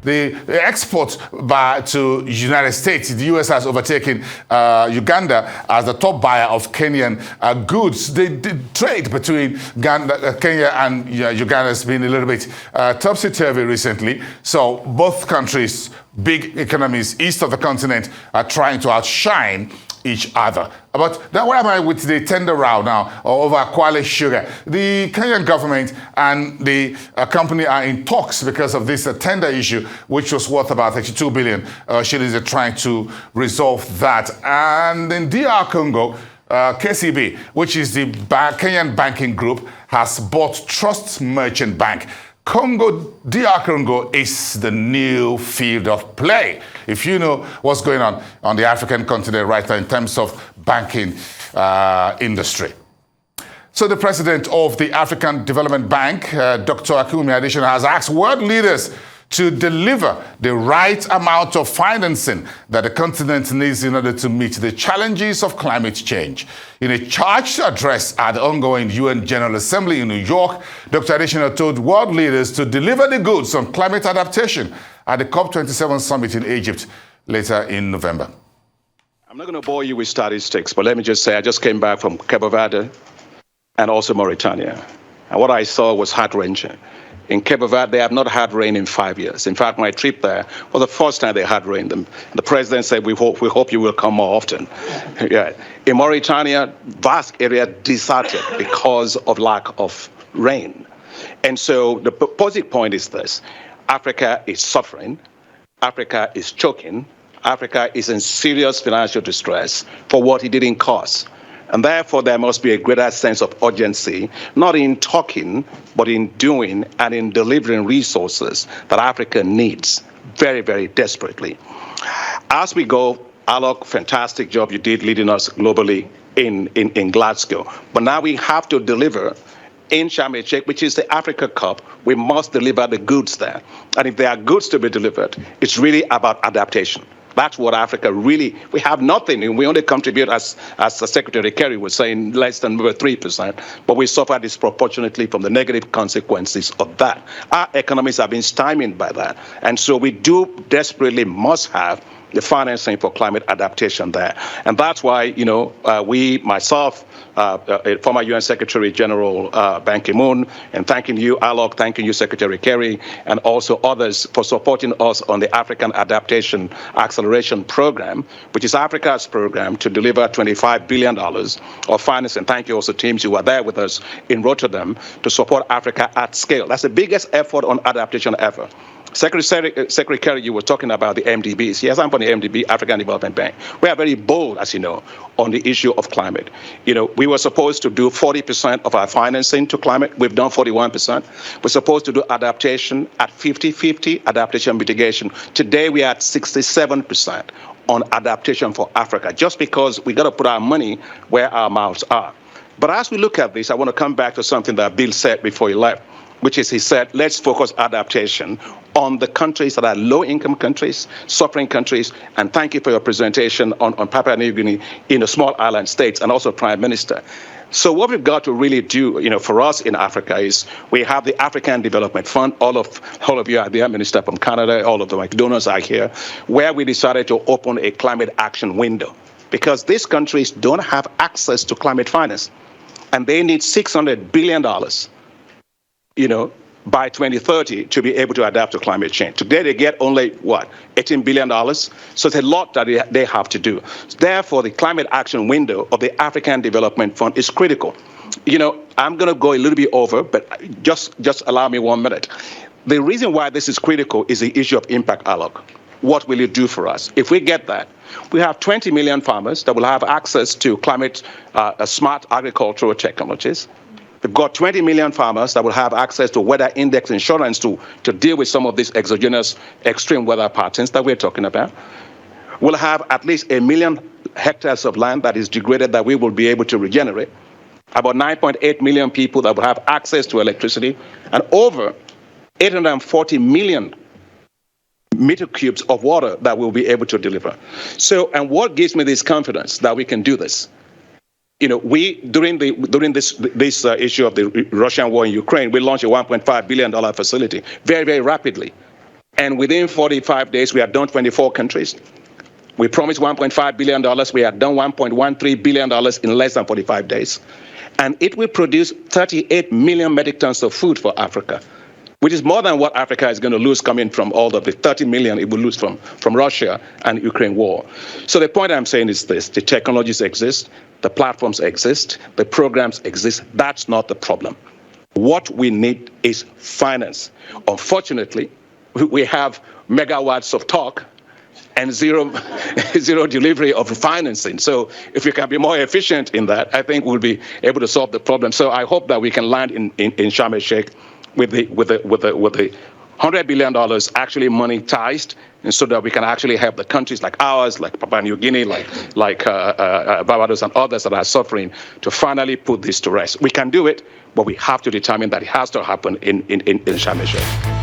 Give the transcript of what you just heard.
the exports to United States. The U.S. has overtaken Uganda as the top buyer of Kenyan goods. The trade between Kenya and Uganda has been a little bit topsy-turvy recently. So both countries, big economies east of the continent, are trying to outshine each other. But now where am I with the tender row now over Kwale Sugar? The Kenyan government and the company are in talks because of this tender issue, which was worth about 32 billion shillings. They're trying to resolve that. And in DR Congo, KCB, which is the Kenyan banking group, has bought Trust Merchant Bank. DR Congo is the new field of play. If you know what's going on the African continent right now in terms of banking industry. So the president of the African Development Bank, Dr. Akumi Adesina, has asked world leaders to deliver the right amount of financing that the continent needs in order to meet the challenges of climate change. In a charged address at the ongoing UN General Assembly in New York, Dr. Adesina told world leaders to deliver the goods on climate adaptation at the COP27 summit in Egypt later in November. I'm not going to bore you with statistics, but let me just say I just came back from Cape Verde and also Mauritania. And what I saw was heart-wrenching. In Cape Verde, they have not had rain in 5 years. In fact, my trip there was the first time they had rain. The president said, we hope you will come more often. Yeah. In Mauritania, vast area deserted because of lack of rain. And so the positive point is this. Africa is suffering. Africa is choking. Africa is in serious financial distress for what it didn't cost. And therefore, there must be a greater sense of urgency, not in talking, but in doing and in delivering resources that Africa needs very, very desperately. As we go, Alok, fantastic job you did leading us globally in Glasgow. But now we have to deliver in Sharm el-Sheikh, which is the Africa Cup. We must deliver the goods there. And if there are goods to be delivered, it's really about adaptation. That's what Africa really, we have nothing, and we only contribute, as Secretary Kerry was saying, less than 3%, but we suffer disproportionately from the negative consequences of that. Our economies have been stymied by that, and so we do desperately must have the financing for climate adaptation there. And that's why, myself, former UN Secretary General Ban Ki-moon, and thanking you, Alok, thanking you, Secretary Kerry, and also others for supporting us on the African Adaptation Acceleration Program, which is Africa's program to deliver $25 billion of financing. Thank you also, teams who were there with us in Rotterdam to support Africa at scale. That's the biggest effort on adaptation ever. Secretary Kerry, you were talking about the MDBs. Yes, I'm from the MDB, African Development Bank. We are very bold, as you know, on the issue of climate. We were supposed to do 40% of our financing to climate. We've done 41%. We're supposed to do adaptation at 50-50, adaptation mitigation. Today, we are at 67% on adaptation for Africa, just because we got to put our money where our mouths are. But as we look at this, I want to come back to something that Bill said before he left, which is, he said, let's focus adaptation on the countries that are low-income countries, suffering countries, and thank you for your presentation on Papua New Guinea in the small island states, and also Prime Minister. So what we've got to really do, for us in Africa is we have the African Development Fund. All of you are there, Minister from Canada, all of the donors are here, where we decided to open a climate action window, because these countries don't have access to climate finance, and they need $600 billion. By 2030 to be able to adapt to climate change. Today they get only, $18 billion? So it's a lot that they have to do. Therefore, the climate action window of the African Development Fund is critical. I'm going to go a little bit over, but just allow me 1 minute. The reason why this is critical is the issue of impact, Alok. What will it do for us? If we get that, we have 20 million farmers that will have access to climate smart agricultural technologies. We've got 20 million farmers that will have access to weather index insurance to deal with some of these exogenous extreme weather patterns that we're talking about. We'll have at least 1 million hectares of land that is degraded that we will be able to regenerate. About 9.8 million people that will have access to electricity, and over 840 million meter cubes of water that we'll be able to deliver. So, and what gives me this confidence that we can do this? We during this issue of the Russian war in Ukraine, we launched a $1.5 billion facility very, very rapidly. And within 45 days, we had done 24 countries. We promised $1.5 billion. We had done $1.13 billion in less than 45 days. And it will produce 38 million metric tons of food for Africa, which is more than what Africa is going to lose coming from all of the 30 million it will lose from Russia and Ukraine war. So the point I'm saying is this: the technologies exist, the platforms exist, the programs exist. That's not the problem. What we need is finance. Unfortunately, we have megawatts of talk and zero delivery of financing. So if we can be more efficient in that, I think we'll be able to solve the problem. So I hope that we can land in Sharm el-Sheikh with the $100 billion actually monetized, and so that we can actually help the countries like ours, like Papua New Guinea, like Barbados and others that are suffering, to finally put this to rest. We can do it, but we have to determine that it has to happen in Sharm el-Sheikh.